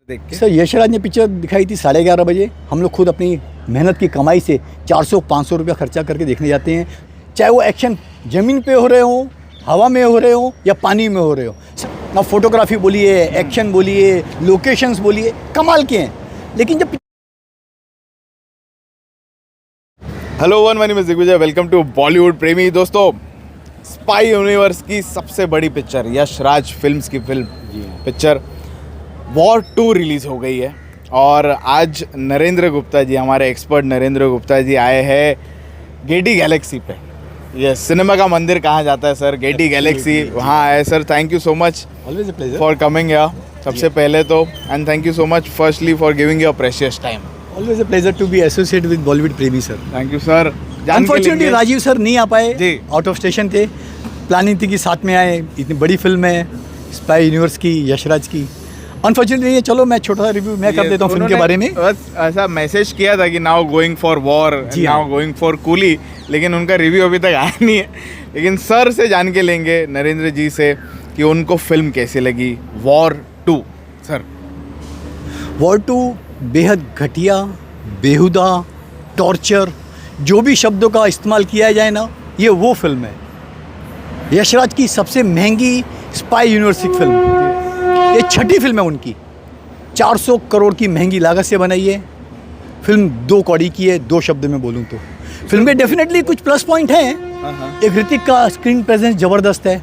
देख के। सर यशराज ने पिक्चर दिखाई थी 11:30 बजे। हम लोग खुद अपनी मेहनत की कमाई से 400-500 रुपया खर्चा करके देखने जाते हैं, चाहे वो एक्शन ज़मीन पे हो रहे हो, हवा में हो रहे हो या पानी में हो रहे हो। अब फोटोग्राफी बोलिए, एक्शन बोलिए, लोकेशंस बोलिए, कमाल के हैं। लेकिन जब hello one, my name is Digvijay, welcome to Bollywood Premi. दोस्तों, स्पाई यूनिवर्स की सबसे बड़ी पिक्चर, यशराज फिल्म्स की फिल्म पिक्चर वॉर 2 रिलीज़ हो गई है। और आज नरेंद्र गुप्ता जी, हमारे एक्सपर्ट नरेंद्र गुप्ता जी आए हैं गेटी गैलेक्सी पे। ये सिनेमा का मंदिर कहा जाता है सर, गेटी गैलेक्सी, वहाँ आए sir. Thank you so much always a pleasure for coming here, सबसे पहले तो। And thank you so much firstly for giving your precious time. Always a pleasure to be associate with Bollywood Premi sir. Thank you sir. Unfortunately Rajiv sir नहीं आ पाए जी, out of station थे। Planning थी कि साथ में आए, इतनी बड़ी फिल्म है स्पाई यूनिवर्स की, यशराज की। अनफॉर्चुनेटली चलो मैं छोटा सा रिव्यू मैं कर देता हूँ फिल्म के बारे में। बस ऐसा मैसेज किया था कि now going for war, now going for coolie, लेकिन उनका रिव्यू अभी तक आया नहीं है। लेकिन सर से जान के लेंगे, नरेंद्र जी से, कि उनको फिल्म कैसे लगी वॉर 2। सर, वॉर 2 बेहद घटिया, बेहुदा, टॉर्चर, जो भी शब्दों का इस्तेमाल किया जाए ना, ये वो फिल्म है। यशराज की सबसे महंगी स्पाई यूनिवर्स की फिल्म, ये छठी फिल्म है उनकी। 400 करोड़ की महंगी लागत से बनाई है फिल्म, 2 कौड़ी की है। 2 शब्द में बोलूँ तो फिल्म में डेफिनेटली कुछ प्लस पॉइंट हैं। एक ऋतिक का स्क्रीन प्रेजेंस ज़बरदस्त है,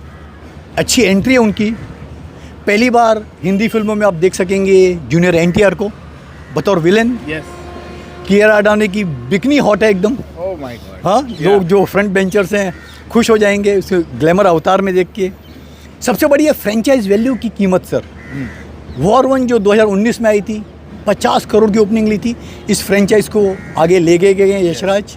अच्छी एंट्री है उनकी। पहली बार हिंदी फिल्मों में आप देख सकेंगे जूनियर एनटीआर को बतौर विलेन। कियारा अडानी की बिकनी हॉट है एकदम। Oh my God. हाँ, लोग जो फ्रंट बेंचर्स हैं खुश हो जाएंगे उसके ग्लैमर अवतार में देख के। सबसे बड़ी है फ्रेंचाइज वैल्यू की कीमत सर। वॉर 1 जो 2019 में आई थी, 50 करोड़ की ओपनिंग ली थी। इस फ्रेंचाइज को आगे ले गए हैं यशराज,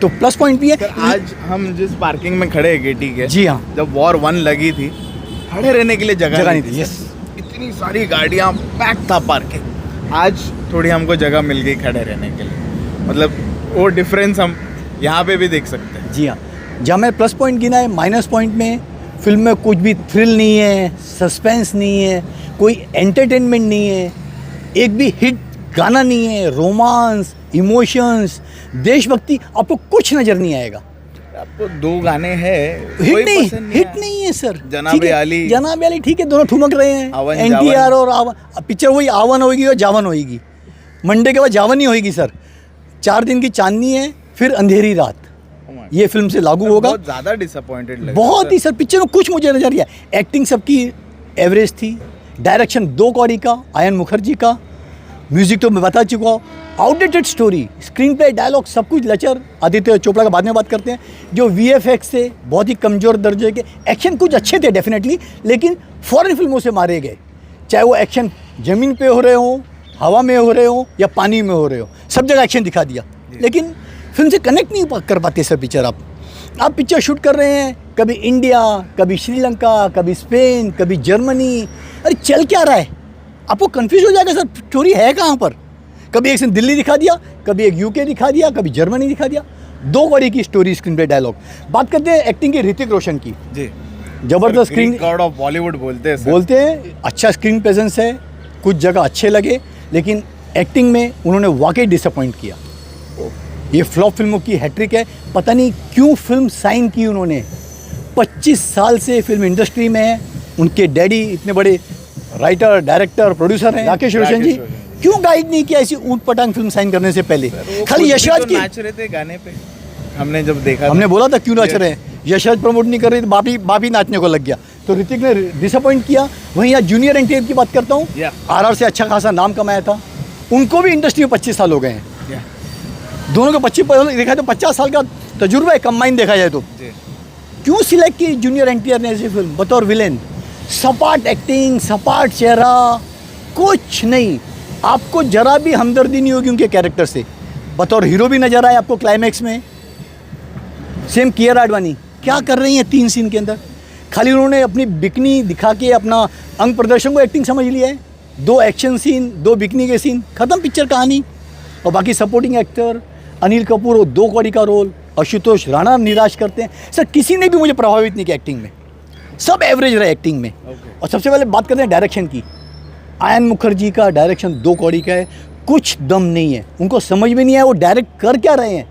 तो प्लस पॉइंट भी है। सर, आज हम जिस पार्किंग में खड़े हैं गेटी के, जी हाँ, जब वॉर 1 लगी थी, खड़े रहने के लिए जगह नहीं थी। यस, इतनी सारी गाड़ियाँ, पैक था पार्किंग। आज थोड़ी हमको जगह मिल गई खड़े रहने के लिए। मतलब वो डिफरेंस हम यहाँ पे भी देख सकते हैं। जी हाँ, जहाँ मैं प्लस पॉइंट गिना है, माइनस पॉइंट में फिल्म में कुछ भी थ्रिल नहीं है, सस्पेंस नहीं है, कोई एंटरटेनमेंट नहीं है, एक भी हिट गाना नहीं है, रोमांस, इमोशंस, देशभक्ति, आपको कुछ नज़र नहीं आएगा। आपको 2 गाने हैं, हिट नहीं है सर। जनाब अली ठीक है, दोनों ठुमक रहे हैं। एनटीआर और आवन, पिक्चर वही आवन होगी और जावन होगी। मंडे के बाद जावन ही होगी सर। 4 दिन की चांदनी है, फिर अंधेरी रात, ये फिल्म से लागू होगा। बहुत ज़्यादा डिसअपॉइंटेड लगा, बहुत ही सर। पिक्चर में कुछ मुझे नजर आया। एक्टिंग सबकी एवरेज थी। डायरेक्शन 2 कौड़ी का, आयन मुखर्जी का। म्यूजिक तो मैं बता चुका हूँ। Outdated story, screenplay, dialogue, सब कुछ लचर। आदित्य चोपड़ा का बाद में बात करते हैं। जो VFX से बहुत ही कमज़ोर दर्जे के। एक्शन कुछ अच्छे थे डेफिनेटली, लेकिन फॉरेन फिल्मों से मारे गए। चाहे वो एक्शन ज़मीन पे हो रहे हो, हवा में हो रहे हो या पानी में हो रहे हो, सब जगह एक्शन दिखा दिया। लेकिन फिल्म से कनेक्ट नहीं कर पाते सर पिक्चर। आप पिक्चर शूट कर रहे हैं, कभी इंडिया, कभी श्रीलंका, कभी स्पेन, कभी जर्मनी। अरे चल क्या रहा है, आपको कंफ्यूज हो जाएगा सर, स्टोरी है कहाँ पर। कभी एक सीन दिल्ली दिखा दिया, कभी एक UK दिखा दिया, कभी जर्मनी दिखा दिया। 2 कौड़ी की स्टोरी, स्क्रीन प्ले, डायलॉग। बात करते हैं एक्टिंग की, ऋतिक रोशन की। जी, जबरदस्त स्क्रीन, गॉड ऑफ बॉलीवुड बोलते हैं। अच्छा स्क्रीन प्रेजेंस है, कुछ जगह अच्छे लगे, लेकिन एक्टिंग में उन्होंने वाकई डिसअपॉइंट किया। ये फ्लॉप फिल्मों की हैट्रिक है। पता नहीं क्यों फिल्म साइन की उन्होंने। 25 साल से फिल्म इंडस्ट्री में है। उनके डैडी इतने बड़े राइटर, डायरेक्टर, प्रोड्यूसर हैं, राकेश रोशन जी। क्यों गाइड नहीं किया ऐसी ऊट पटांग फिल्म साइन करने से पहले? खाली यशराज की नाच रहे थे गाने पे, हमने जब देखा, हमने बोला था क्यों नाच रहे हैं। यशराज प्रमोट नहीं कर रही थी, बापी नाचने को लग गया, तो ऋतिक ने डिसअपॉइंट किया। वहीं यहाँ जूनियर एनटीआर की बात करता हूँ। RR से अच्छा खासा नाम कमाया था। उनको भी इंडस्ट्री में 25 साल हो गए हैं। दोनों को 25 देखा तो 50 साल का तजुर्बा है कंबाइन देखा जाए तो। क्यों सिलेक्ट की जूनियर एनटीआर ने ऐसी फिल्म बतौर विलेन? सपाट एक्टिंग, सपाट चेहरा, कुछ नहीं। आपको जरा भी हमदर्दी नहीं होगी उनके कैरेक्टर से। बतौर हीरो भी नजर आए आपको क्लाइमैक्स में। सेम कियारा अडवाणी क्या कर रही हैं 3 सीन के अंदर? खाली उन्होंने अपनी बिकनी दिखा के अपना अंग प्रदर्शन को एक्टिंग समझ लिया है। 2 एक्शन सीन, 2 बिकनी के सीन, खत्म पिक्चर कहानी। और बाकी सपोर्टिंग एक्टर अनिल कपूर और 2 कौड़ी का रोल, आशुतोष राणा निराश करते हैं सर। किसी ने भी मुझे प्रभावित नहीं किया एक्टिंग में, सब एवरेज रहे एक्टिंग में। और सबसे पहले बात करते हैं डायरेक्शन की। आयन मुखर्जी का डायरेक्शन 2 कौड़ी का है, कुछ दम नहीं है, उनको समझ में नहीं आया वो डायरेक्ट कर क्या रहे हैं।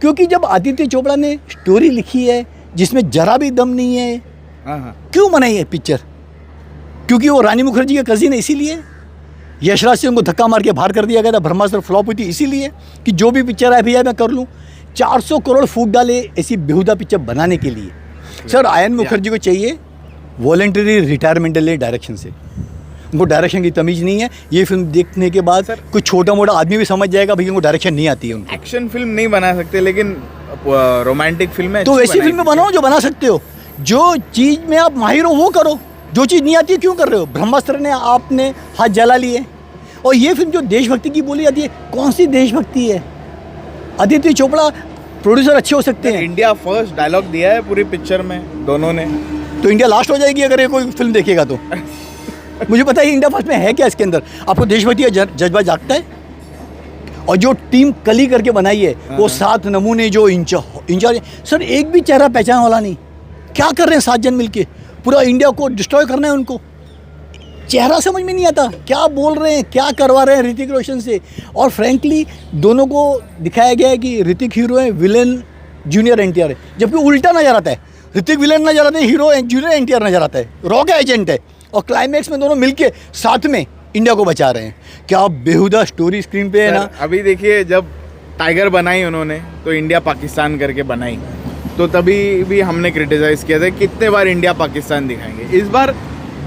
क्योंकि जब आदित्य चोपड़ा ने स्टोरी लिखी है जिसमें जरा भी दम नहीं है, क्यों बनाई है पिक्चर? क्योंकि वो रानी मुखर्जी का कजिन है इसीलिए। यशराज से उनको धक्का मार के बाहर कर दिया गया था, ब्रह्मास्त्र फ्लॉप हुई थी इसीलिए कि जो भी पिक्चर है भैया मैं कर लूँ। 400 करोड़ फूट डाले ऐसी बेहुदा पिक्चर बनाने के लिए। सर आयन मुखर्जी को चाहिए वॉलंटरी रिटायरमेंट ले डायरेक्शन से, उनको डायरेक्शन की तमीज़ नहीं है। ये फिल्म देखने के बाद कुछ छोटा मोटा आदमी भी समझ जाएगा भैया उनको डायरेक्शन नहीं आती है। उनको एक्शन फिल्म नहीं बना सकते लेकिन रोमांटिक फिल्म है तो वैसी फिल्में बनाओ जो बना सकते हो, जो चीज़ में आप माहिर हो वो करो, जो चीज़ नहीं आती है क्यों कर रहे हो? ब्रह्मास्त्र ने आपने हाथ जला लिए। और ये फिल्म जो देशभक्ति की बोली जाती है, कौन सी देशभक्ति है? आदित्य चोपड़ा प्रोड्यूसर अच्छे हो सकते हैं। इंडिया फर्स्ट डायलॉग दिया है पूरी पिक्चर में दोनों ने, तो इंडिया लास्ट हो जाएगी अगर ये कोई फिल्म देखेगा तो। मुझे पता है इंडिया फर्स्ट में है क्या इसके अंदर। आपको देशभक्ति का जज्बा जागता है? और जो टीम कली करके बनाई है वो 7 नमूने जो इंचार्ज सर, एक भी चेहरा पहचान वाला नहीं। क्या कर रहे हैं 7 जन मिलके? पूरा इंडिया को डिस्ट्रॉय करना है उनको। चेहरा समझ में नहीं आता, क्या बोल रहे हैं, क्या करवा रहे हैं ऋतिक रोशन से। और फ्रैंकली दोनों को दिखाया गया है कि ऋतिक हीरो है, विलेन जूनियर एनटीआर है, जबकि उल्टा नजर आता है। ऋतिक विलेन नजर आता है, हीरो जूनियर एनटीआर नजर आता है, रॉ का एजेंट है। और क्लाइमैक्स में दोनों मिलके साथ में इंडिया को बचा रहे हैं। क्या बेहुदा स्टोरी स्क्रीन पे है ना। अभी देखिए जब टाइगर बनाई उन्होंने तो इंडिया पाकिस्तान करके बनाई, तो तभी भी हमने क्रिटिसाइज किया था कितने बार इंडिया पाकिस्तान दिखाएंगे। इस बार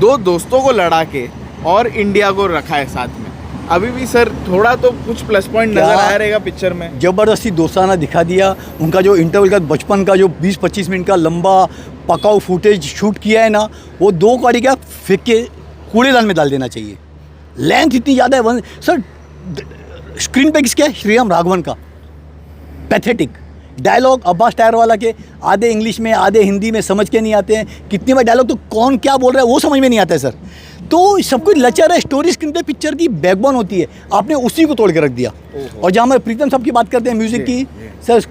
2 दोस्तों को लड़ा के और इंडिया को रखा है साथ में। अभी भी सर थोड़ा तो कुछ प्लस पॉइंट नजर आया रहेगा पिक्चर में। जबरदस्ती दोस्ताना दिखा दिया। उनका जो इंटरवल का बचपन का जो 20-25 मिनट का लंबा पकाऊ फुटेज शूट किया है ना, वो 2 कौड़ी का फेंक के कूड़ेदान में डाल देना चाहिए। लेंथ इतनी ज़्यादा है सर। स्क्रीन पे किसका है? श्रीराम राघवन का। पैथेटिक डायलॉग अब्बास टायर वाला के, आधे इंग्लिश में आधे हिंदी में, समझ के नहीं आते हैं। कितनी बार डायलॉग तो कौन क्या बोल रहा है वो समझ में नहीं आता है सर। तो सब कुछ लचर है। स्टोरी स्क्रीन पे पिक्चर की बैकबोन होती है, आपने उसी को तोड़ के रख दिया। और जहाँ मैं प्रीतम साहब की बात करते हैं म्यूज़िक की, सर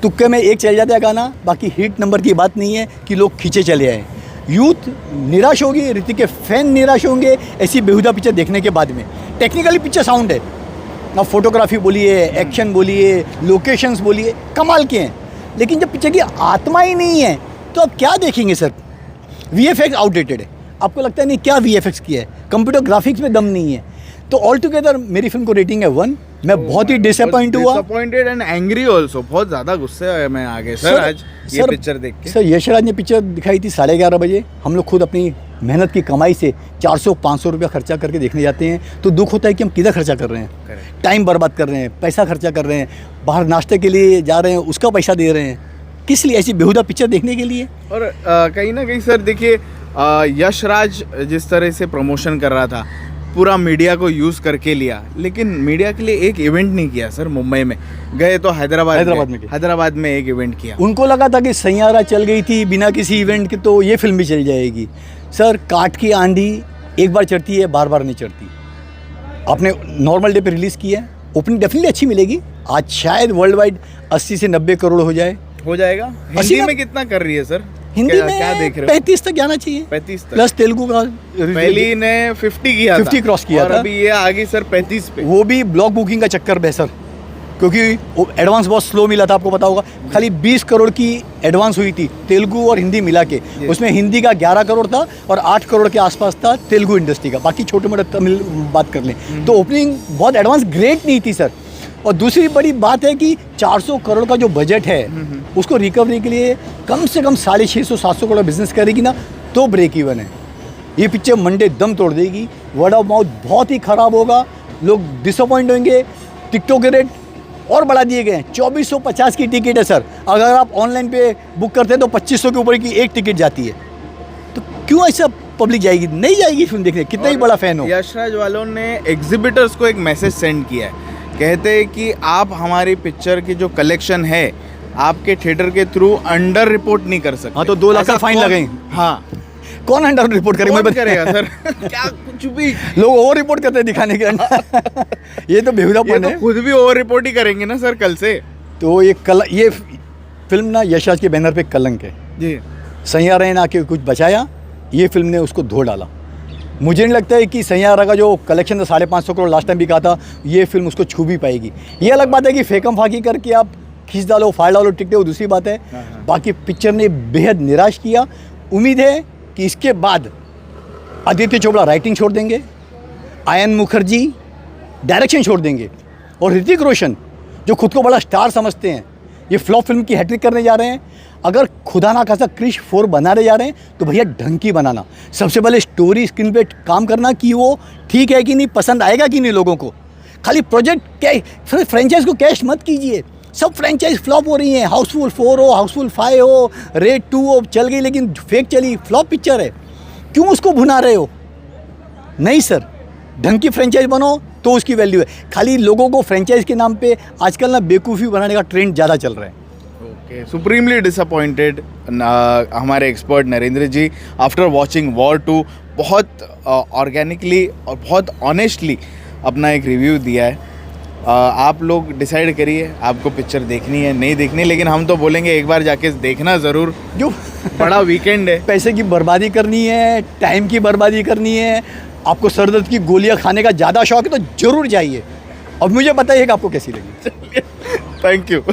तुक्के में एक चल जाता है गाना, बाकी हिट नंबर की बात नहीं है कि लोग खींचे चले आए। यूथ निराश होगी, ऋतिक के फैन निराश होंगे ऐसी बेहुदा पिक्चर देखने के बाद में। टेक्निकली पिक्चर साउंड है ना, फोटोग्राफी बोलिए, एक्शन बोलिए, लोकेशंस बोलिए, कमाल के हैं। लेकिन जब पिक्चर की आत्मा ही नहीं है तो अब क्या देखेंगे सर? वीएफएक्स आउटडेटेड है, आपको लगता है नहीं क्या वीएफएक्स किया है, कंप्यूटर ग्राफिक्स में दम नहीं है। तो ऑल टुगेदर मेरी फिल्म को रेटिंग है 1। मैं बहुत ही डिसअपॉइंट हुआ, डिसअपॉइंटेड एंड एंग्री आल्सो। बहुत ज़्यादा गुस्से में आ गए सर आज ये पिक्चर देख के। सर यशराज ने पिक्चर दिखाई थी 11:30 बजे। हम लोग खुद अपनी मेहनत की कमाई से 400-500 रुपया खर्चा करके देखने जाते हैं तो दुख होता है कि हम किधर खर्चा कर रहे हैं। टाइम बर्बाद कर रहे हैं, पैसा खर्चा कर रहे हैं, बाहर नाश्ते के लिए जा रहे हैं उसका पैसा दे रहे हैं, किस लिए? ऐसी बेहुदा पिक्चर देखने के लिए। और कहीं ना कहीं सर देखिए, यशराज जिस तरह से प्रमोशन कर रहा था, पूरा मीडिया को यूज़ करके लिया, लेकिन मीडिया के लिए एक इवेंट नहीं किया सर। मुंबई में गए तो हैदराबाद में एक इवेंट किया। उनको लगा था कि सैयारा चल गई थी बिना किसी इवेंट के तो ये फिल्म भी चल जाएगी। सर काट की आंधी एक बार चढ़ती है, बार बार नहीं चढ़ती। आपने नॉर्मल डे पे रिलीज़ किया है, ओपनिंग डेफिनेटली अच्छी मिलेगी। आज शायद वर्ल्ड वाइड 80 से 90 करोड़ हो जाएगा। हिंदी में कितना कर रही है सर? हिंदी में क्या देख रहे हो? 35 तक जाना चाहिए, 35 तक। प्लस तेलुगु का पहली ने 50 किया 50 क्रॉस किया और था। अभी ये आगे सर 35 पे। वो भी ब्लॉक बुकिंग का चक्कर में सर, क्योंकि एडवांस बहुत स्लो मिला था, आपको पता होगा। खाली 20 करोड़ की एडवांस हुई थी तेलुगु और हिंदी मिला के। उसमें हिंदी का 11 करोड़ था और 8 करोड़ के आसपास था तेलुगु इंडस्ट्री का, बाकी छोटे मोटे तमिल बात कर लें तो ओपनिंग बहुत एडवांस ग्रेट नहीं थी सर। और दूसरी बड़ी बात है कि 400 करोड़ का जो बजट है उसको रिकवरी के लिए कम से कम 650-700 करोड़ बिजनेस करेगी ना तो ब्रेक इवन है। ये पिक्चर मंडे दम तोड़ देगी। वर्ड ऑफ माउथ बहुत ही ख़राब होगा, लोग डिसअपॉइंट होंगे। टिकटों के रेट और बढ़ा दिए गए हैं, 2450 की टिकट है सर। अगर आप ऑनलाइन पे बुक करते हैं तो 2500 के ऊपर की एक टिकट जाती है। तो क्यों ऐसा पब्लिक जाएगी? नहीं जाएगी फिल्म देखने, कितना ही बड़ा फैन हो। यशराज वालों ने एग्जिबिटर्स को एक मैसेज सेंड किया है, कहते हैं कि आप हमारी पिक्चर की जो कलेक्शन है आपके थिएटर के थ्रू अंडर रिपोर्ट नहीं कर सकते। हाँ तो 2 लाख का फाइन लगेंगे। हाँ कौन अंडर रिपोर्ट करेगा? कौन करेगा सर? क्या कुछ भी लोग ओवर रिपोर्ट करते हैं दिखाने के अंडर। ये तो बेहुदापन है। खुद भी ओवर रिपोर्ट ही करेंगे ना सर कल से। तो ये फिल्म ना यशराज के बैनर पे कलंक है जी। सैयारा ने आके कुछ बचाया, ये फिल्म ने उसको धो डाला। मुझे नहीं लगता है कि सैयारा का जो कलेक्शन था 550 करोड़ लास्ट टाइम भी कहा था, ये फिल्म उसको छू भी पाएगी। ये अलग बात है कि फेकम फाकी करके आप खींच डालो, फाड़ डालो टिकटे, वो दूसरी बात है। बाकी पिक्चर ने बेहद निराश किया। उम्मीद है कि इसके बाद आदित्य चोपड़ा राइटिंग छोड़ देंगे, आयन मुखर्जी डायरेक्शन छोड़ देंगे, और ऋतिक रोशन जो खुद को बड़ा स्टार समझते हैं, ये फ्लॉप फिल्म की हैट्रिक करने जा रहे हैं। अगर खुदा ना खासा क्रिश 4 बनाने जा रहे हैं तो भैया ढंग की बनाना। सबसे पहले स्टोरी स्क्रीन पे काम करना कि वो ठीक है कि नहीं, पसंद आएगा कि नहीं लोगों को। खाली प्रोजेक्ट फ्रेंचाइज को कैश मत कीजिए। सब फ्रेंचाइज फ्लॉप हो रही हैं, हाउसफुल 4 हो, हाउसफुल 5 हो, रेड 2 हो, चल गई लेकिन फेक चली, फ्लॉप पिक्चर है, क्यों उसको भुना रहे हो? नहीं सर, ढंग की फ्रेंचाइज बनो तो उसकी वैल्यू है। खाली लोगों को फ्रेंचाइज के नाम पे आजकल ना बेवकूफ़ी बनाने का ट्रेंड ज़्यादा चल रहा है। ओके, सुप्रीमली डिसअपॉइंटेड हमारे एक्सपर्ट नरेंद्र जी आफ्टर वॉचिंग वॉर 2 बहुत ऑर्गेनिकली और बहुत ऑनेस्टली अपना एक रिव्यू दिया है। आप लोग डिसाइड करिए आपको पिक्चर देखनी है नहीं देखनी, लेकिन हम तो बोलेंगे एक बार जाके देखना ज़रूर। जो बड़ा वीकेंड है, पैसे की बर्बादी करनी है, टाइम की बर्बादी करनी है, आपको सरदर्द की गोलियां खाने का ज़्यादा शौक है तो ज़रूर जाइए। अब मुझे बताइए कि आपको कैसी लगी। Thank you.